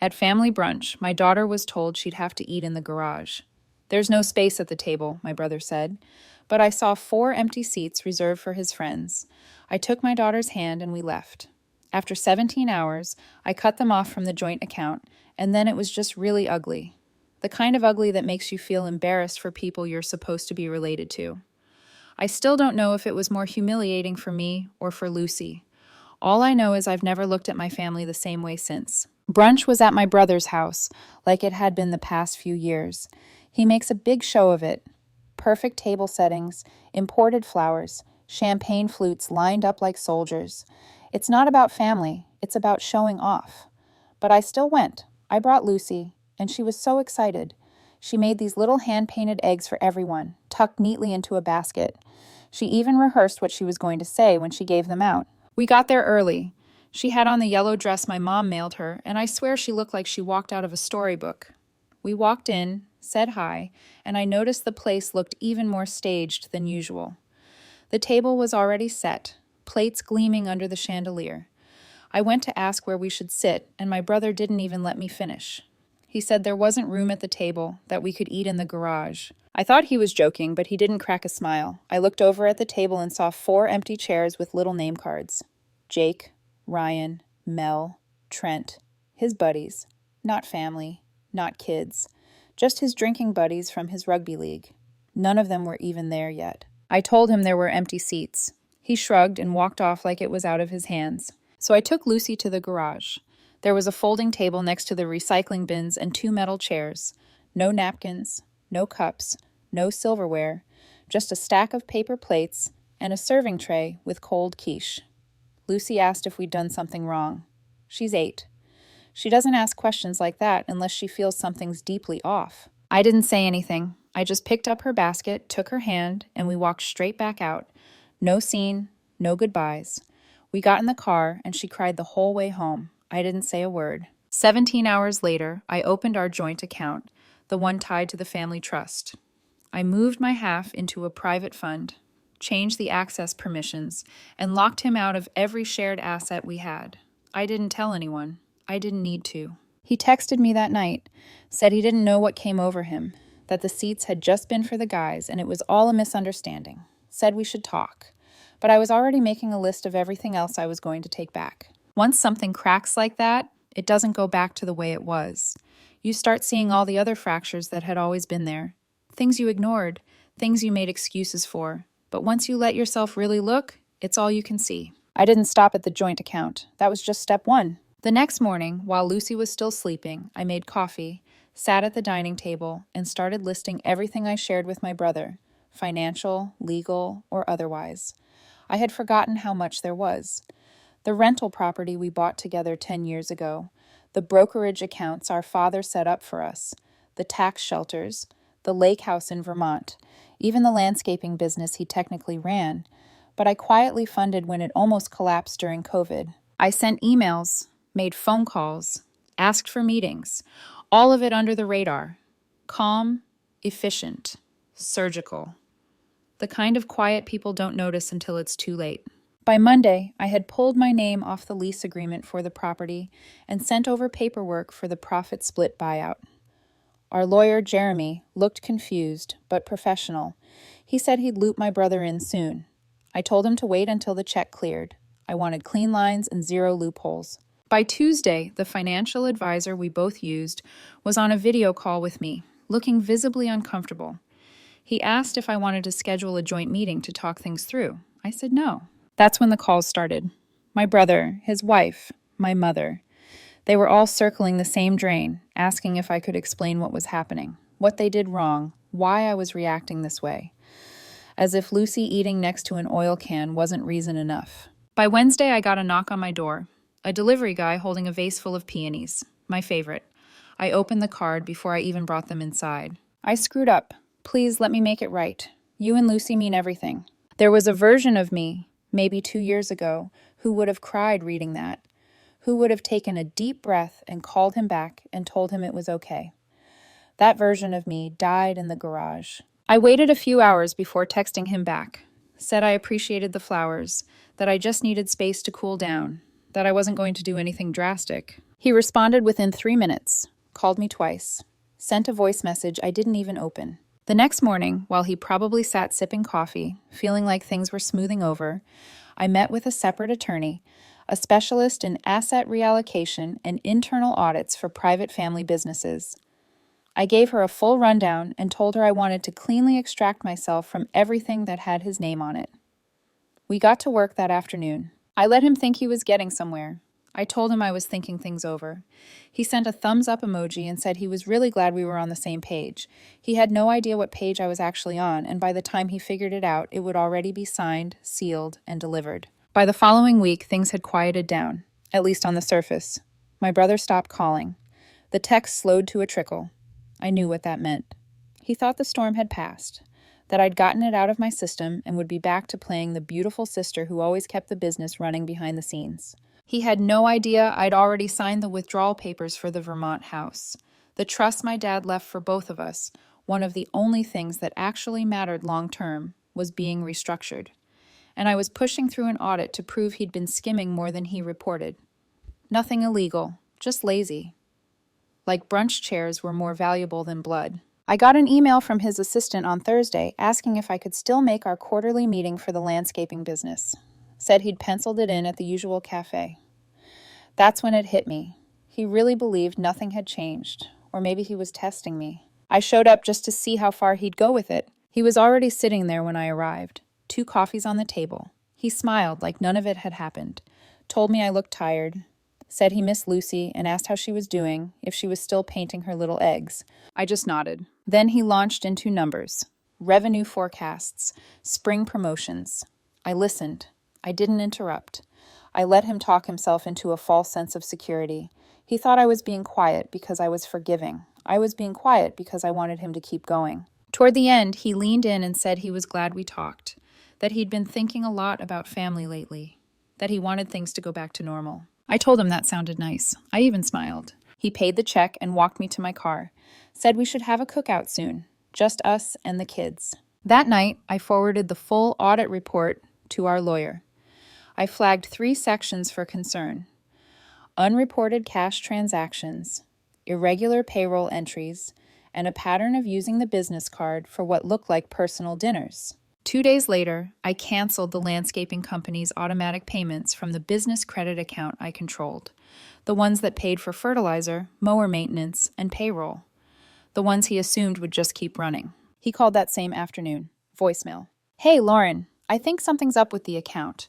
At family brunch, my daughter was told she'd have to eat in the garage. There's no space at the table, my brother said, but I saw 4 empty seats reserved for his friends. I took my daughter's hand and we left. After 17 hours, I cut them off from the joint account, and then it was just really ugly. The kind of ugly that makes you feel embarrassed for people you're supposed to be related to. I still don't know if it was more humiliating for me or for Lucy. All I know is I've never looked at my family the same way since. Brunch was at my brother's house, like it had been the past few years. He makes a big show of it. Perfect table settings, imported flowers, champagne flutes lined up like soldiers. It's not about family, it's about showing off. But I still went. I brought Lucy, and she was so excited. She made these little hand-painted eggs for everyone, tucked neatly into a basket. She even rehearsed what she was going to say when she gave them out. We got there early. She had on the yellow dress my mom mailed her, and I swear she looked like she walked out of a storybook. We walked in, said hi, and I noticed the place looked even more staged than usual. The table was already set, plates gleaming under the chandelier. I went to ask where we should sit, and my brother didn't even let me finish. He said there wasn't room at the table, that we could eat in the garage. I thought he was joking, but he didn't crack a smile. I looked over at the table and saw 4 empty chairs with little name cards. Jake, Ryan, Mel, Trent, his buddies. Not family, not kids. Just his drinking buddies from his rugby league. None of them were even there yet. I told him there were empty seats. He shrugged and walked off like it was out of his hands. So I took Lucy to the garage. There was a folding table next to the recycling bins and 2 metal chairs. No napkins, no cups, no silverware, just a stack of paper plates and a serving tray with cold quiche. Lucy asked if we'd done something wrong. She's 8. She doesn't ask questions like that unless she feels something's deeply off. I didn't say anything. I just picked up her basket, took her hand, and we walked straight back out. No scene, no goodbyes. We got in the car, and she cried the whole way home. I didn't say a word. 17 hours later, I opened our joint account, the one tied to the family trust. I moved my half into a private fund, changed the access permissions, and locked him out of every shared asset we had. I didn't tell anyone. I didn't need to. He texted me that night, said he didn't know what came over him, that the seats had just been for the guys and it was all a misunderstanding. Said we should talk. But I was already making a list of everything else I was going to take back. Once something cracks like that, it doesn't go back to the way it was. You start seeing all the other fractures that had always been there. Things you ignored, things you made excuses for. But once you let yourself really look, it's all you can see. I didn't stop at the joint account. That was just step 1. The next morning, while Lucy was still sleeping, I made coffee, sat at the dining table, and started listing everything I shared with my brother, financial, legal, or otherwise. I had forgotten how much there was. The rental property we bought together 10 years ago, the brokerage accounts our father set up for us, the tax shelters, the lake house in Vermont, even the landscaping business he technically ran, but I quietly funded when it almost collapsed during COVID. I sent emails, made phone calls, asked for meetings, all of it under the radar. Calm, efficient, surgical. The kind of quiet people don't notice until it's too late. By Monday, I had pulled my name off the lease agreement for the property and sent over paperwork for the profit split buyout. Our lawyer, Jeremy, looked confused, but professional. He said he'd loop my brother in soon. I told him to wait until the check cleared. I wanted clean lines and 0 loopholes. By Tuesday, the financial advisor we both used was on a video call with me, looking visibly uncomfortable. He asked if I wanted to schedule a joint meeting to talk things through. I said no. That's when the calls started. My brother, his wife, my mother. They were all circling the same drain, asking if I could explain what was happening, what they did wrong, why I was reacting this way. As if Lucy eating next to an oil can wasn't reason enough. By Wednesday, I got a knock on my door. A delivery guy holding a vase full of peonies, my favorite. I opened the card before I even brought them inside. I screwed up. Please let me make it right. You and Lucy mean everything. There was a version of me, maybe 2 years ago, who would have cried reading that, who would have taken a deep breath and called him back and told him it was okay. That version of me died in the garage. I waited a few hours before texting him back, said I appreciated the flowers, that I just needed space to cool down, that I wasn't going to do anything drastic. He responded within 3 minutes, called me twice, sent a voice message I didn't even open. The next morning, while he probably sat sipping coffee, feeling like things were smoothing over, I met with a separate attorney, a specialist in asset reallocation and internal audits for private family businesses. I gave her a full rundown and told her I wanted to cleanly extract myself from everything that had his name on it. We got to work that afternoon. I let him think he was getting somewhere. I told him I was thinking things over. He sent a thumbs up emoji and said he was really glad we were on the same page. He had no idea what page I was actually on, and by the time he figured it out, it would already be signed, sealed, and delivered. By the following week, things had quieted down, at least on the surface. My brother stopped calling. The texts slowed to a trickle. I knew what that meant. He thought the storm had passed, that I'd gotten it out of my system and would be back to playing the beautiful sister who always kept the business running behind the scenes. He had no idea I'd already signed the withdrawal papers for the Vermont house. The trust my dad left for both of us, one of the only things that actually mattered long term, was being restructured. And I was pushing through an audit to prove he'd been skimming more than he reported. Nothing illegal, just lazy. Like brunch chairs were more valuable than blood. I got an email from his assistant on Thursday asking if I could still make our quarterly meeting for the landscaping business. Said he'd penciled it in at the usual cafe. That's when it hit me. He really believed nothing had changed, or maybe he was testing me. I showed up just to see how far he'd go with it. He was already sitting there when I arrived, 2 coffees on the table. He smiled like none of it had happened, told me I looked tired, said he missed Lucy and asked how she was doing, if she was still painting her little eggs. I just nodded. Then he launched into numbers, revenue forecasts, spring promotions. I listened. I didn't interrupt. I let him talk himself into a false sense of security. He thought I was being quiet because I was forgiving. I was being quiet because I wanted him to keep going. Toward the end, he leaned in and said he was glad we talked, that he'd been thinking a lot about family lately, that he wanted things to go back to normal. I told him that sounded nice. I even smiled. He paid the check and walked me to my car, said we should have a cookout soon, just us and the kids. That night, I forwarded the full audit report to our lawyer. I flagged 3 sections for concern: unreported cash transactions, irregular payroll entries, and a pattern of using the business card for what looked like personal dinners. 2 days later, I canceled the landscaping company's automatic payments from the business credit account I controlled, the ones that paid for fertilizer, mower maintenance, and payroll, the ones he assumed would just keep running. He called that same afternoon. Voicemail. Hey, Lauren, I think something's up with the account.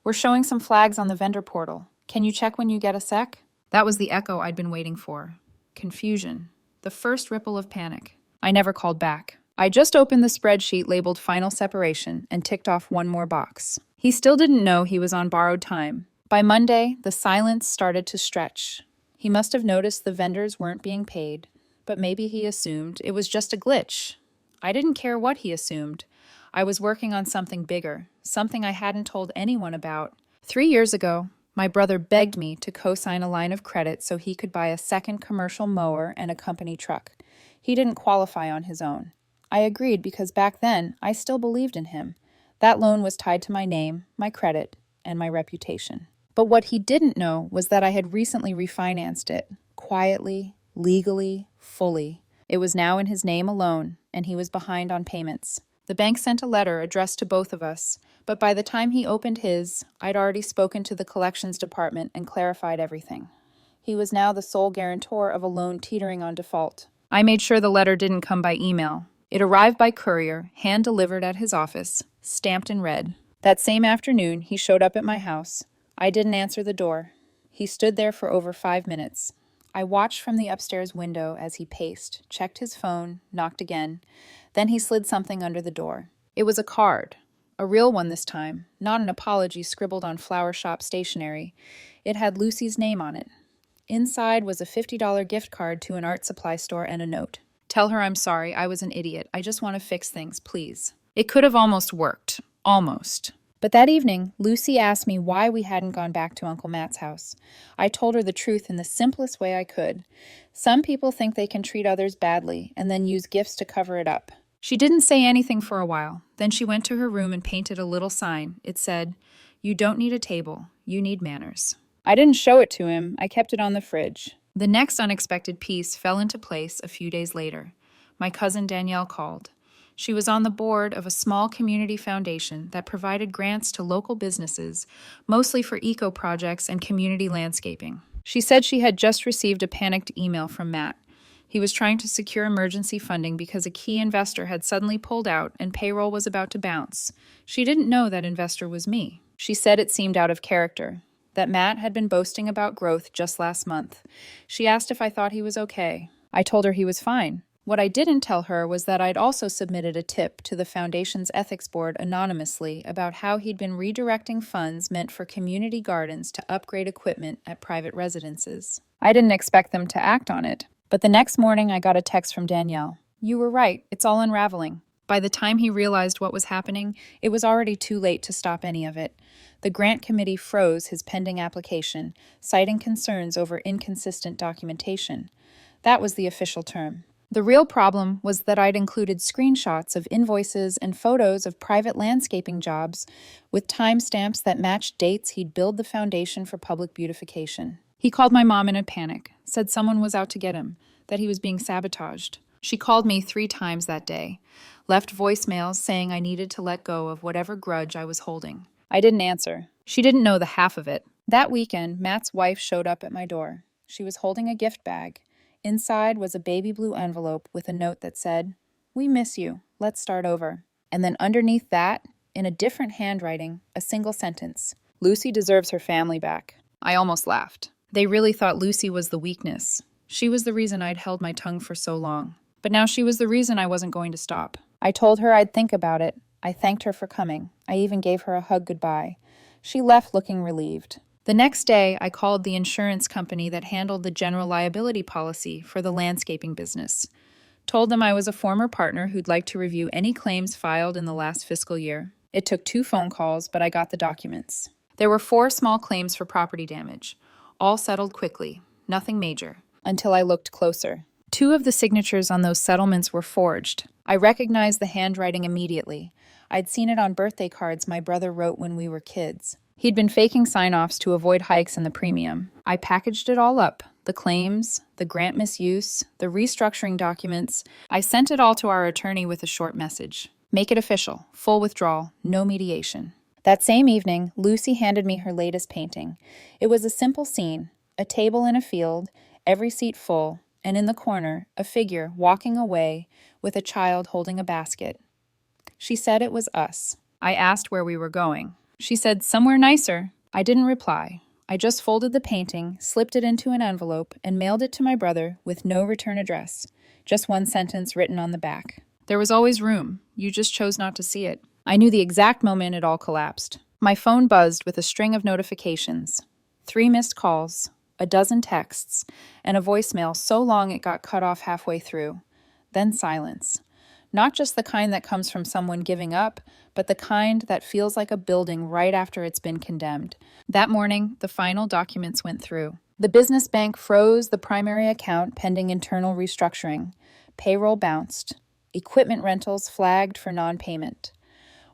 We're showing some flags on the vendor portal. Can you check when you get a sec? That was the echo I'd been waiting for. Confusion. The first ripple of panic. I never called back. I just opened the spreadsheet labeled Final Separation and ticked off one more box. He still didn't know he was on borrowed time. By Monday, the silence started to stretch. He must have noticed the vendors weren't being paid, but maybe he assumed it was just a glitch. I didn't care what he assumed. I was working on something bigger, something I hadn't told anyone about. 3 years ago, my brother begged me to co-sign a line of credit so he could buy a second commercial mower and a company truck. He didn't qualify on his own. I agreed because back then, I still believed in him. That loan was tied to my name, my credit, and my reputation. But what he didn't know was that I had recently refinanced it, quietly, legally, fully. It was now in his name alone, and he was behind on payments. The bank sent a letter addressed to both of us, but by the time he opened his, I'd already spoken to the collections department and clarified everything. He was now the sole guarantor of a loan teetering on default. I made sure the letter didn't come by email. It arrived by courier, hand-delivered at his office, stamped in red. That same afternoon, he showed up at my house. I didn't answer the door. He stood there for over 5 minutes. I watched from the upstairs window as he paced, checked his phone, knocked again. Then he slid something under the door. It was a card. A real one this time, not an apology scribbled on flower shop stationery. It had Lucy's name on it. Inside was a $50 gift card to an art supply store and a note. Tell her I'm sorry, I was an idiot. I just want to fix things, please. It could have almost worked. Almost. But that evening, Lucy asked me why we hadn't gone back to Uncle Matt's house. I told her the truth in the simplest way I could. Some people think they can treat others badly and then use gifts to cover it up. She didn't say anything for a while. Then she went to her room and painted a little sign. It said, "You don't need a table. You need manners." I didn't show it to him, I kept it on the fridge. The next unexpected piece fell into place a few days later. My cousin Danielle called. She was on the board of a small community foundation that provided grants to local businesses, mostly for eco projects and community landscaping. She said she had just received a panicked email from Matt. He was trying to secure emergency funding because a key investor had suddenly pulled out and payroll was about to bounce. She didn't know that investor was me. She said it seemed out of character, that Matt had been boasting about growth just last month. She asked if I thought he was okay. I told her he was fine. What I didn't tell her was that I'd also submitted a tip to the foundation's ethics board anonymously about how he'd been redirecting funds meant for community gardens to upgrade equipment at private residences. I didn't expect them to act on it. But the next morning, I got a text from Danielle. You were right, it's all unraveling. By the time he realized what was happening, it was already too late to stop any of it. The grant committee froze his pending application, citing concerns over inconsistent documentation. That was the official term. The real problem was that I'd included screenshots of invoices and photos of private landscaping jobs with timestamps that matched dates he'd billed the foundation for public beautification. He called my mom in a panic, said someone was out to get him, that he was being sabotaged. She called me 3 times that day, left voicemails saying I needed to let go of whatever grudge I was holding. I didn't answer. She didn't know the half of it. That weekend, Matt's wife showed up at my door. She was holding a gift bag. Inside was a baby blue envelope with a note that said, "We miss you. Let's start over." And then underneath that, in a different handwriting, a single sentence, "Lucy deserves her family back." I almost laughed. They really thought Lucy was the weakness. She was the reason I'd held my tongue for so long. But now she was the reason I wasn't going to stop. I told her I'd think about it. I thanked her for coming. I even gave her a hug goodbye. She left looking relieved. The next day, I called the insurance company that handled the general liability policy for the landscaping business. Told them I was a former partner who'd like to review any claims filed in the last fiscal year. It took 2 phone calls, but I got the documents. There were 4 small claims for property damage. All settled quickly, nothing major, until I looked closer. 2 of the signatures on those settlements were forged. I recognized the handwriting immediately. I'd seen it on birthday cards my brother wrote when we were kids. He'd been faking sign-offs to avoid hikes in the premium. I packaged it all up, the claims, the grant misuse, the restructuring documents. I sent it all to our attorney with a short message. Make it official, full withdrawal, no mediation. That same evening, Lucy handed me her latest painting. It was a simple scene, a table in a field, every seat full, and in the corner, a figure walking away with a child holding a basket. She said it was us. I asked where we were going. She said, "Somewhere nicer." I didn't reply. I just folded the painting, slipped it into an envelope, and mailed it to my brother with no return address. Just one sentence written on the back. There was always room. You just chose not to see it. I knew the exact moment it all collapsed. My phone buzzed with a string of notifications. 3 missed calls, a dozen texts, and a voicemail so long it got cut off halfway through. Then silence. Not just the kind that comes from someone giving up, but the kind that feels like a building right after it's been condemned. That morning, the final documents went through. The business bank froze the primary account pending internal restructuring. Payroll bounced. Equipment rentals flagged for non-payment.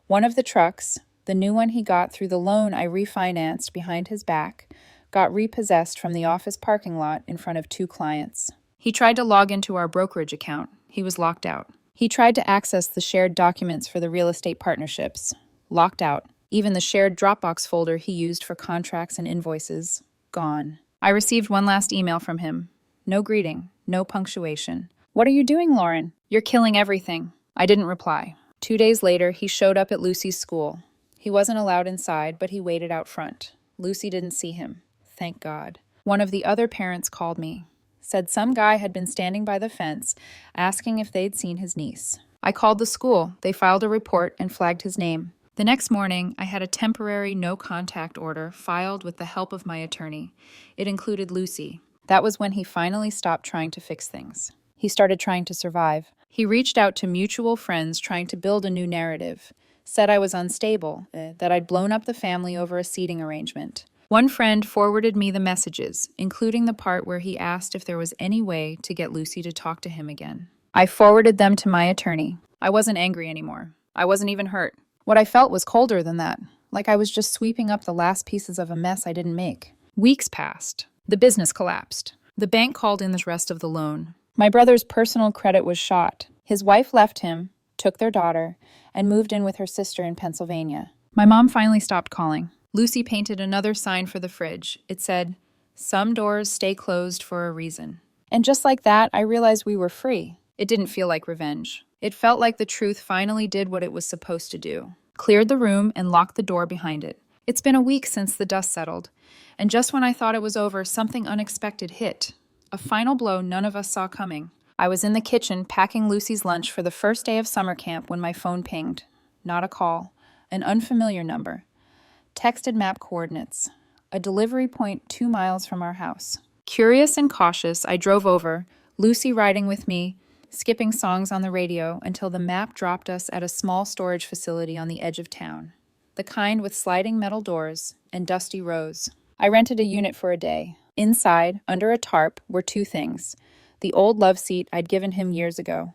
One of the trucks, the new one he got through the loan I refinanced behind his back, got repossessed from the office parking lot in front of 2 clients. He tried to log into our brokerage account. He was locked out. He tried to access the shared documents for the real estate partnerships. Locked out. Even the shared Dropbox folder he used for contracts and invoices. Gone. I received one last email from him. No greeting. No punctuation. "What are you doing, Lauren? You're killing everything." I didn't reply. 2 days later, he showed up at Lucy's school. He wasn't allowed inside, but he waited out front. Lucy didn't see him. Thank God. One of the other parents called me. Said some guy had been standing by the fence, asking if they'd seen his niece. I called the school. They filed a report and flagged his name. The next morning, I had a temporary no-contact order filed with the help of my attorney. It included Lucy. That was when he finally stopped trying to fix things. He started trying to survive. He reached out to mutual friends trying to build a new narrative. Said I was unstable, that I'd blown up the family over a seating arrangement. One friend forwarded me the messages, including the part where he asked if there was any way to get Lucy to talk to him again. I forwarded them to my attorney. I wasn't angry anymore. I wasn't even hurt. What I felt was colder than that, like I was just sweeping up the last pieces of a mess I didn't make. Weeks passed. The business collapsed. The bank called in the rest of the loan. My brother's personal credit was shot. His wife left him, took their daughter, and moved in with her sister in Pennsylvania. My mom finally stopped calling. Lucy painted another sign for the fridge. It said, "Some doors stay closed for a reason." And just like that, I realized we were free. It didn't feel like revenge. It felt like the truth finally did what it was supposed to do. Cleared the room and locked the door behind it. It's been a week since the dust settled, and just when I thought it was over, something unexpected hit. A final blow none of us saw coming. I was in the kitchen packing Lucy's lunch for the first day of summer camp when my phone pinged. Not a call. An unfamiliar number. Texted map coordinates. A delivery point 2 miles from our house. Curious and cautious, I drove over, Lucy riding with me, skipping songs on the radio until the map dropped us at a small storage facility on the edge of town. The kind with sliding metal doors and dusty rows. I rented a unit for a day. Inside, under a tarp, were 2 things. The old love seat I'd given him years ago,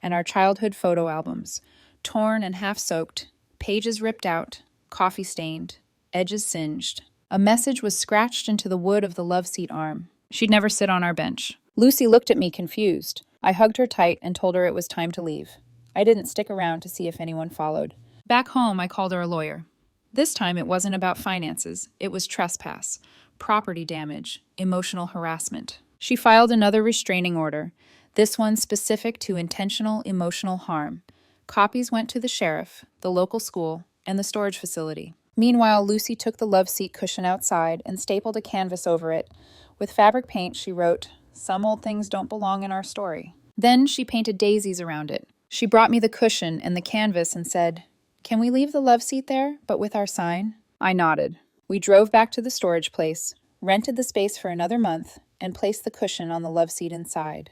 and our childhood photo albums. Torn and half-soaked, pages ripped out, coffee stained, edges singed. A message was scratched into the wood of the love seat arm. She'd never sit on our bench. Lucy looked at me confused. I hugged her tight and told her it was time to leave. I didn't stick around to see if anyone followed. Back home, I called her a lawyer. This time it wasn't about finances. It was trespass, property damage, emotional harassment. She filed another restraining order, this one specific to intentional emotional harm. Copies went to the sheriff, the local school, and the storage facility. Meanwhile, Lucy took the love seat cushion outside and stapled a canvas over it. With fabric paint, she wrote, "Some old things don't belong in our story." Then she painted daisies around it. She brought me the cushion and the canvas and said, "Can we leave the love seat there, but with our sign?" I nodded. We drove back to the storage place, rented the space for another month, and placed the cushion on the love seat inside.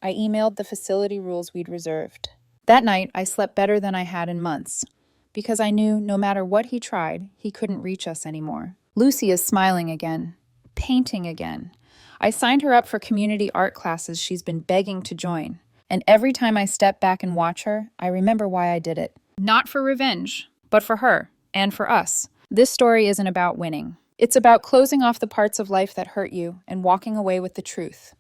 I emailed the facility rules we'd reserved. That night, I slept better than I had in months, because I knew no matter what he tried, he couldn't reach us anymore. Lucy is smiling again, painting again. I signed her up for community art classes she's been begging to join. And every time I step back and watch her, I remember why I did it. Not for revenge, but for her, and for us. This story isn't about winning. It's about closing off the parts of life that hurt you and walking away with the truth.